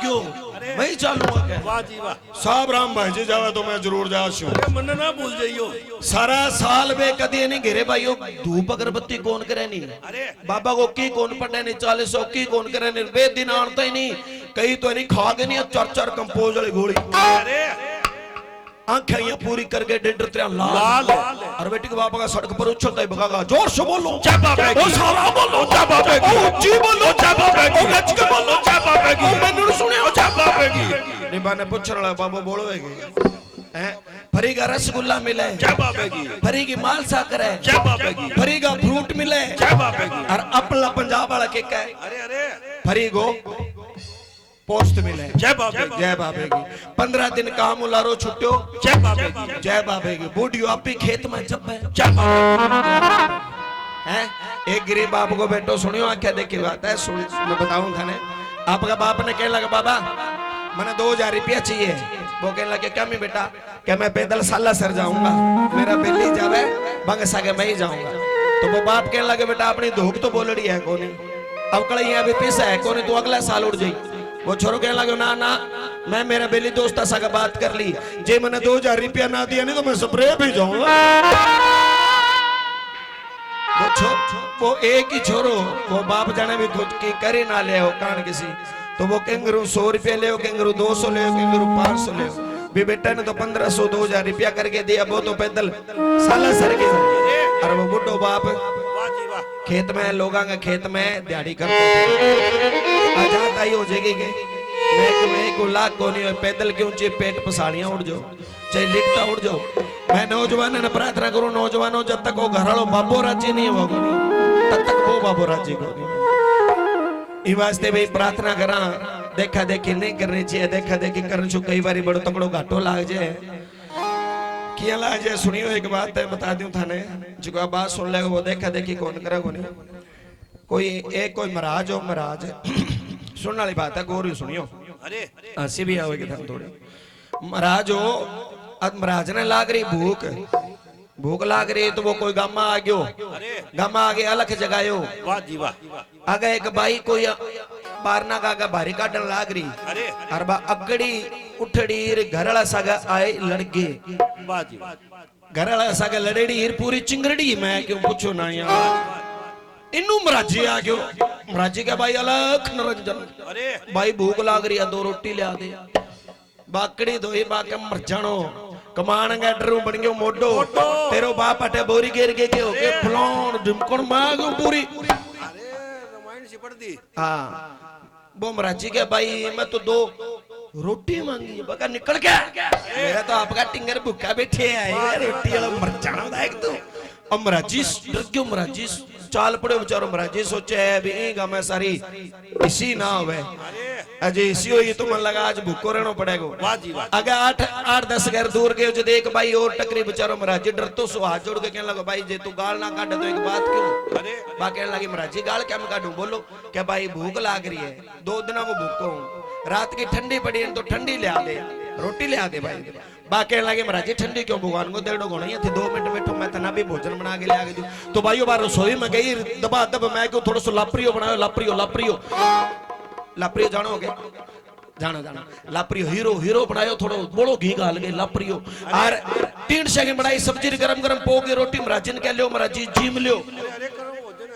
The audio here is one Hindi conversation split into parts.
क्यों मैं ही चालूंगा क्या? वाह जी वाह। साहब राम भाई जी जावे तो मैं जरूर जा छू। अरे मन ना भूल जाइयो। सारा साल वे कदी नहीं घेरे भाइयों धूप अगरबत्ती कौन करे नहीं अरे बाबा को की कौन पढ़े नहीं 40 की कौन करे नहीं वे दिन आणता ही नहीं कहीं तो नहीं खा के नहीं 4 कंपोज वाली गोली अरे आंखें ये पूरी करके डेढ़ तेरा लाल और बेटी के बाबा का सड़क पर उछलता ही भगागा जोर से बोलो क्या बाबा ओ सारा बोलो क्या बाबा की ऊंची बोलो क्या बाबा की गच के बोलो क्या बाबा की मैंने सुने हो क्या बाबा की निबाने पूछ रहा बाबा बोलोगे हैं फरी का रसगुल्ला मिले क्या बाबा की फरी की माल साकर है क्या बाबा की फरी का फ्रूट मिले क्या बाबा की और अपला पंजाब वाला केक है अरे अरे फरी को पोस्ट मिले जय बाबा की जय बाबे की 15 दिन काम उलारो छुट्टियो जय बाबा की जय बाबे की बूढ़ियो आप ही खेत में जब है जय बाबा हैं एक गरीब बाप को बेटो सुनियो आख्या देखी बात है सुन मैं बताऊं थाने आपका बाप ने कहने लगा बाबा मैंने 2000 रुपया चाहिए वो कहने लगे क्या मैं बेटा क्या मैं पैदल साला सर जाऊंगा मेरा बिल्ली जावे बंगसा के मैं ही जाऊंगा तो वो बाप कहने लगे बेटा अपनी धूप तो बोलड़ी है कोनी अब कल यहाँ भी पैसा है कोनी तू अगला साल उड़ जाई वो छोरो कहने लगे ना ना मैं मेरा बेली दोस्त सा का बात कर ली जे मैंने 2000 रुपया ना दिया नहीं तो मैं स्प्रे भी जाऊंगा वो एक ही छोरो वो बाप जाने भी खुद की करे ना ले हो कान किसी तो वो कैंगरू 100 रुपया ले कैंगरू 200 ले कैंगरू 500 ले भी बेटा ने तो 1500 2000 रुपया करके दिया वो तो पैदल साला सर के और वो बुढ़ो बाप वाह जी वाह खेत में लोगों के खेत में दिहाड़ी करते आजाद आई हो जाएगी के मैं को लाख को नहीं पैदल क्यों चे पेट पसाड़ियां उड़ जाओ चाहे लिटता उड़ जाओ मैं नौजवान ने प्रार्थना करूं नौजवानों जब तक वो घर वालों बाबो राजी नहीं होगा तब तक वो बाबो राजी को नहीं वास्ते भाई प्रार्थना करा देखा देखी नहीं करनी चाहिए देखा देखी करने छो कई बारी बड़ो तकड़ो घाटो लाग जाए किया लाग जाए सुनियो एक बात है बता दूं थाने जो आप बात सुन ले वो देखा देखी कौन करे को नहीं कोई एक कोई महाराज हो महाराज सुनने वाली बात है गौर सुनियो अरे हंसी भी आवेगी थाने थोड़ी महाराज हो अब महाराज ने लाग रही भूख लाग रही तो वो कोई गामा आ गयो गामा आगे अलग जगायो वाह जी वाह आगे एक बाई कोई बारना का आगे भारी काटन लाग रही अरे और बा अगड़ी उठड़ी घरला सागा आए लड़के वाह जी वाह घरला सागा लड़ेड़ी हिर पूरी चिंगरड़ी मैं क्यों पूछो ना यार इनू मराजी आ गयो मराजी के भाई अलख निरंजन अरे भाई भूख लाग रही है 2 रोटी लिया दे बाकड़ी धोई बाके मर जानो कमान गैडरू बन गयो मोडो तेरो बाप अटे बोरी घेर के होके फलोन ढिमकण मांग पूरी अरे रामायण से पढ़ दी हाँ वो मराजी के भाई मैं तो 2 रोटी मांगी बका निकल गया मेरा तो आपका टिंगर भूखा बैठे है रोटी वाला मर जाना था एक तो अब मराजी डर क्यों मराजी चाल पड़े बेचारो मराजी सोचे है भी इंगा मैं सारी इसी ना होवे अजय इसी हुई तो मन लगा आज भूखो रहना पड़ेगा वाह जी वाह अगर 8-10 घर दूर गए जो देख भाई और टकरी बेचारो मराजी डर तो सो हाथ जोड़ के कहने लगा भाई जे तू गाल ना काटे तो एक बात क्यों अरे बा कहने लगी मराजी गाल क्या मैं काटूं बोलो क्या भाई भूख लाग रही है 2 दिन को भूखो हूं रात की ठंडी पड़ी है तो ठंडी ले आ दे रोटी ले आ दे भाई बा कहने लगे महाराज ठंडी क्यों भगवान को देड़ो गोना थी 2 मिनट बैठो मैं तना भी भोजन बना के ले आ गई तो भाइयों बार रसोई में गई दबा दब मैं क्यों थोड़ा सा लापरियो बनायो लापरियो जानोगे जाना जाना लापरियो हीरो बनायो थोड़ो बोलो घी गाल के लापरियो और 3 सेकंड बनाई सब्जी गरम गरम पोगे रोटी महाराज ने कह लियो महाराज जीम लियो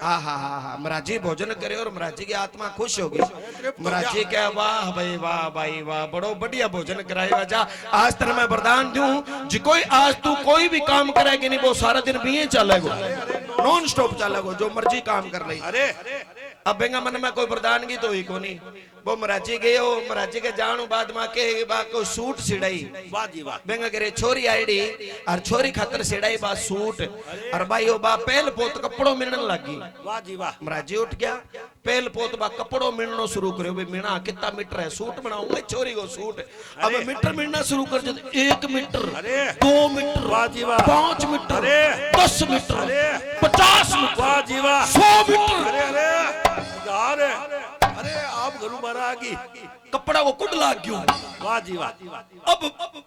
हाँ हाँ हाँ हाँ महाराजी भोजन करे और महाराजी की आत्मा खुश होगी महाराजी क्या वाह भाई वाह बड़ो बढ़िया भोजन कराएगा जा आज तेरे मैं वरदान दूं जी कोई आज तू कोई भी काम करेगी नहीं वो सारा दिन भी चलेगा नॉन स्टॉप चलेगा जो मर्जी काम कर रही अरे अब बेंगा मन में कोई वरदान की तो ही को नहीं वो मराठी गए हो मराठी के जानो बाद में के बा को सूट सिड़ाई वाह जी वाह बेंगा करे छोरी आईडी और छोरी खातर सिड़ाई बा सूट और भाई ओ बा पहल पोत कपड़ो मिलने लगी वाह जी वाह मराठी उठ गया पहल पोत बा कपड़ो मिलनो शुरू करो भाई मीना कितना मीटर है सूट बनाऊंगा छोरी को सूट अब मीटर मिलना शुरू कर दे 1 मीटर 2 मीटर वाह जी वाह 5 मीटर 10 मीटर 50 मीटर वाह जी वाह 100 मीटर अरे अरे यार अरे आप घरू दोबारा आ गई। कपड़ा वो कुड लाग गयो। वाह जी वाह। अब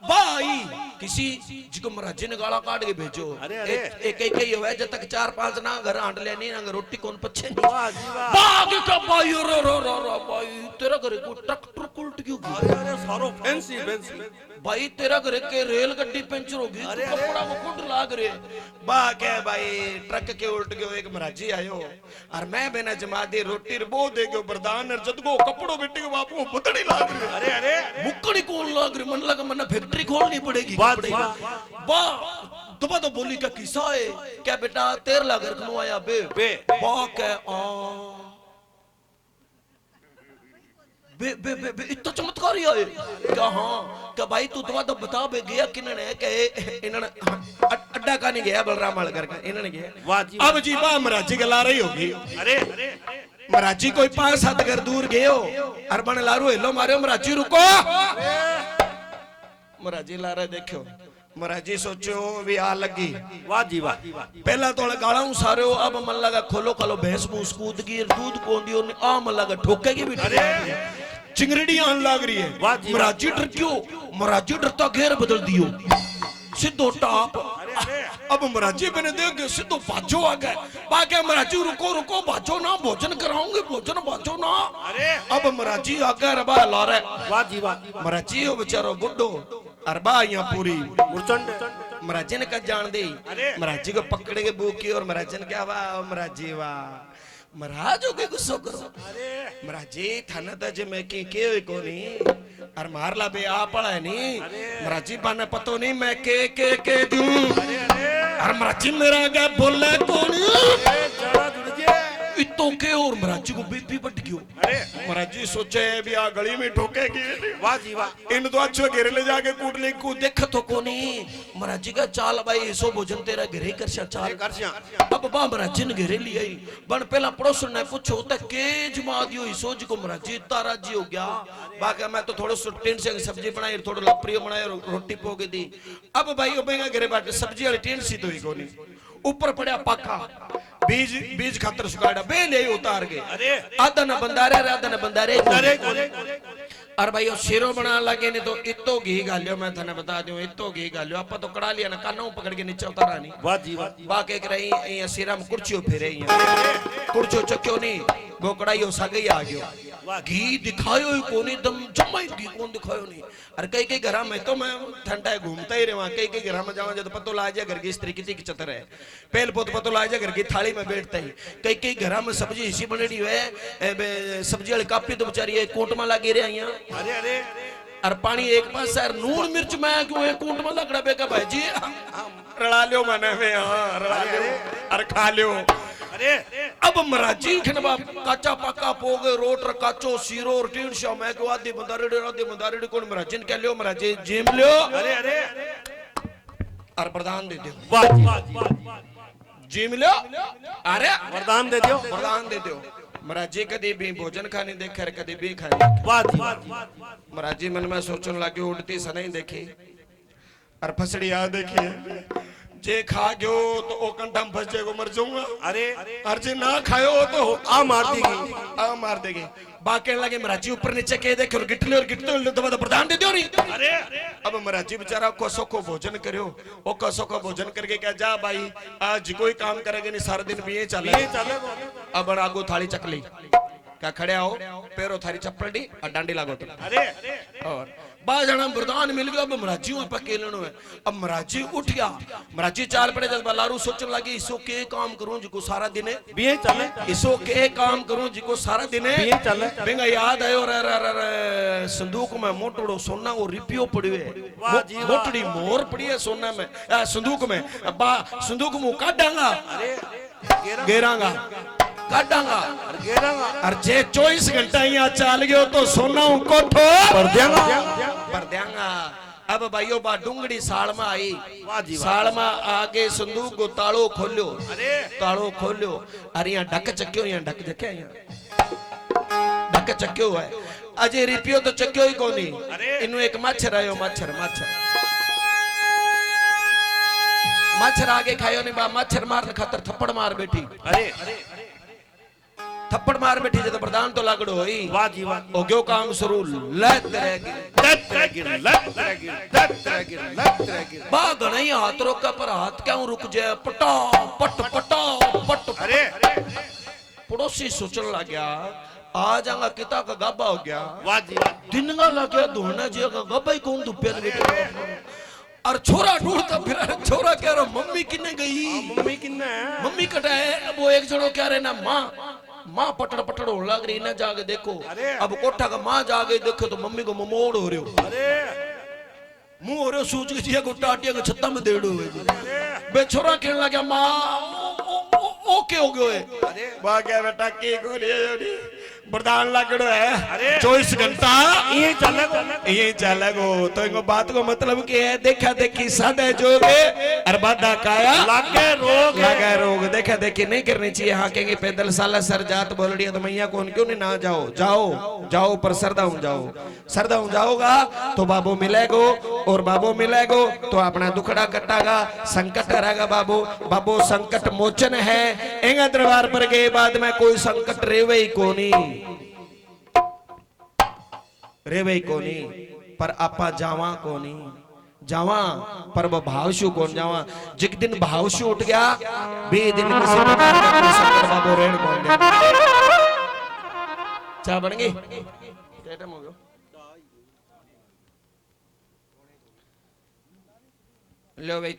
भाई किसी जिको महाराज ने गाला काट के भेजो। अरे, अरे। एक एक ही है जब तक 4-5 ना घर आंट लेनी ना रोटी कौन पछे नहीं। वाह जी वाह। भाग का भाई रो रो रो रो भाई तेरा घर को ट्रैक्टर उल्ट क्यों गया? अरे अरे सारो फैंसी फैंसी। भाई तेरा घर के रेल गड्डी पंचर हो गई। अरे, तू कपड़ा वो कुड लाग रे। भाग है भाई ट्रक के उल्ट गयो एक महाराजी आयो और मैं बिना जमा दे रोटी बो दे गयो बरदान और जद को कपड़ो बेटे के बापू बदड़ी लाग रे। अरे अरे मुक्कड़ी कौन लाग रे? मन लगा मन्ना फैक्ट्री खोलनी पड़ेगी। वाह कपड़े जी की। वाह। वाह दुबा तो बोली का किस्सा है क्या बेटा 13 लाख रखनो आया बे बे। वाह क्या बे बे बे बे इतना चमत्कार ही आए क्या? हाँ क्या भाई तू तो बता बे गया किन्ने के इन्होंने अड्डा का नहीं गया बलराम वालकर का इन्होंने गया। वाह जी। अब जी बा महाराजी गला रही होगी। अरे अरे महाराजी कोई 5-7 घर दूर गए हो और बन लारू हेलो मारे महाराजी रुको। महाराजी ला रहे देखो महाराजी सोचो भी आ लगी। वाह जी वाह। पहला तो गाला सारे अब मन लगा खोलो खोलो भैंस भूस कूद गई दूध कौन दी आ मन लगा ठोकेगी भी। अरे चिंगड़ी आन लग रही है। वाह जी वाह। महाराजी डर क्यों? महाराजी डरता घेर बदल दियो सिद्धो टाप। अब महाराजी मैंने देख के सिद्धो भाजो आ गए। बाके महाराजी रुको रुको भाजो ना भोजन कराऊंगे भोजन भाजो ना। अरे अब महाराजी आगे रबा ला रहे। वाह जी वाह। महाराजी हो बेचारो बुड्ढो अरबा यहाँ पूरी मुरचंड। महाराजी ने कहा जान दे। अरे। महाराजी को पकड़े के बूकी और महाराजी ने क्या वाह महाराजी वाह महाराज हो के गुस्सो करो। महाराजी थाना तो जे मैं के कोनी और मारला बे आ पड़ा है नी महाराजी पाने पतो नहीं मैं के दूं और महाराजी मेरा क्या बोले कोनी जड़ा जुड़ गया। इतो के और महाराजी को बीपी बढ़ गयो। अरे महाराजी सोचे भी आ गली में ठोकेगी। वाह जी वाह। इन तो अच्छे घेरे ले जाके कूट ले को देख तो कोनी महाराजी का चाल भाई सो भोजन तेरा घरे कर चाल कर श्या। अब बा महाराजी ने घेरे लिया ही बन पहला पड़ोसन ने पूछो त के जमा दियो ही सोच को महाराजी तारा जी हो गया। बाकी मैं तो थोड़ा टेंट से सब्जी बनाई थोड़ा लपरियो बनाई रोटी पोके दी। अब भाई ओबेगा घरे बाटे सब्जी वाली टेंट सी तो ही कोनी ऊपर पड़ा पाका बीज खातर सुखाड़ा बे ले उतार के। अरे आधा न बंदारे आधा न बंदारे अरे और भाई वो शेरो बना लगे नहीं तो इतो घी गालियो मैं थाने बता दूं इतो घी गालियो आप तो कड़ा लिया ना कानों पकड़ के नीचे उतारा नहीं। वाह जी वाह। बाके रही ये सिरा में कुर्सियों फेरे कुर्सियों चक्यो नहीं वो कड़ाइयो सगई आ गयो घी दिखायो ही कोनी दम जमाई घी कौन दिखायो नहीं। और कई घर में तो मैं ठंडा घूमता ही रहा कई घर में जाऊं जब पतो ला जाए घर की स्त्री किसी की चतर है पहल पोत पतो ला जाए घर की थाली में बैठता ही कई घर में सब्जी इसी बनेड़ी है सब्जी वाली कापी तो बेचारी है कोट में लगे रहे यहाँ। अरे अरे और पानी एक पास सर नून मिर्च मैं क्यों है कोट में लगड़ा बेका भाई जी रड़ा लियो मने में रड़ा लियो और खा लियो। अरे अब महाराजी खनबा काचा पाका पोग रोट काचो सीरो और टीन शो मैं को आदि बंदारेड़े कौन महाराजी ने कह लियो महाराजी जिम लियो। अरे अरे और वरदान दे दियो। वाह जी वाह। जिम लियो अरे वरदान दे दियो। वरदान दे दियो। महाराजी कदी भी भोजन खाने देखे कदी भी खाने। वाह जी महाराजी मन में सोचने लगे उड़ती सनई देखी और फसड़ी आ देखिए जे खा गयो तो ओ कंठा में फंस जाएगो मर जाऊंगा। अरे और जे ना खायो तो आ मार देगी। आ मार देगी। बाके लगे महाराजी ऊपर नीचे के देखे और गिटले तो वरदान दे दियो नहीं। अरे अब महाराजी बेचारा कोसो को भोजन करियो ओ कोसो को भोजन करके क्या जा भाई आज कोई काम करेगा नहीं सारा दिन भी ये चले। अब आगो थाली चकली क्या खड़े आओ पैरों थारी चप्पल डी और डांडी लागो तो। अरे और बाज जना वरदान मिल गया अब महाराजी वहां पर केलनो है। अब महाराजी उठ गया महाराजी चाल पड़े जब लारू सोचने लगे इसो के काम करूं जिको सारा दिन बिये चले इसो के काम करूं जिको सारा दिन बिये चले। बेंगा याद आयो रे संदूक में मोटड़ो सोना वो रिपियो पड़ियो है वाह जी वाह। मोटड़ी मोर पड़ी है सोना में संदूक में बा संदूक मुंह काटांगा अरे गेरांगा काटांगा गेरांगा और जे 24 घंटा यहाँ चाल गयो तो सोना कोठो पर देंगा पर देंगा। अब भाइयों बा डूंगड़ी साल में आई वाह जी वाह। साल में आगे संदूक को तालो खोलियो अरे तालो खोलियो और यहाँ ढक चक्यो यहाँ ढक देखे यहाँ ढक चक्यो है अजय रिपियो तो चक्यो ही कोनी। इनु एक मच्छर आयो मच्छर आगे खायो नहीं बा मच्छर मारने खातर थप्पड़ मार बैठी। अरे थप्पड़ मार बैठी जब प्रधान तो लागड़ो होई वाह जी वाह हो गयो काम शुरू लत रहेगी बा गणई हाथ रोका पर हाथ क्यों रुक जाए पटा पट पट अरे पड़ोसी सोचने लग गया आ जाऊंगा किता का गाबा हो गया वाह जी वाह दिन का लग गया धोना जी का गाबा ही कौन दुपहर में और छोरा ढूंढता फिर छोरा कह रहा मम्मी किन्ने गई मम्मी किन्ने मम्मी कटाए अब वो एक जनो कह रहे ना माँ पटड़ होने लग रही ना जाके देखो अरे। अब कोठा का माँ जाके देखो तो मम्मी को ममोड़ हो रहे हो अरे मुंह हो रहे हो सूच के को टाटिया के छत्ता में देड़ो हुए बे छोरा कहने लगा माँ ओके हो गयो है अरे वाह क्या बेटा के गोरी प्रधान लागड़ो है अरे। 24 घंटा ये चलेगो तो इनको बात को मतलब कि है देखा देखी सादे जोगे और बादा काया लगे रोग देखा देखी नहीं करनी चाहिए हाँ कहेंगे पैदल साला सर जात बोल रही है तो मैया कौन क्यों नहीं ना जाओ पर सरदाऊ जाओगा तो बाबू मिलेगो और बाबू मिलेगो तो अपना दुखड़ा कटागा संकट रहेगा बाबू संकट मोचन है एंगा दरबार पर गए बाद में कोई संकट रेवे कोनी पर आपा जावा कोनी जावा पर वो भावशु कौन जावा जिक दिन भावशु उठ गया बे दिन किसी प्रकार का कोई संकट बाबू रेण कौन गया चाह बन गई टाइम हो गया लो भाई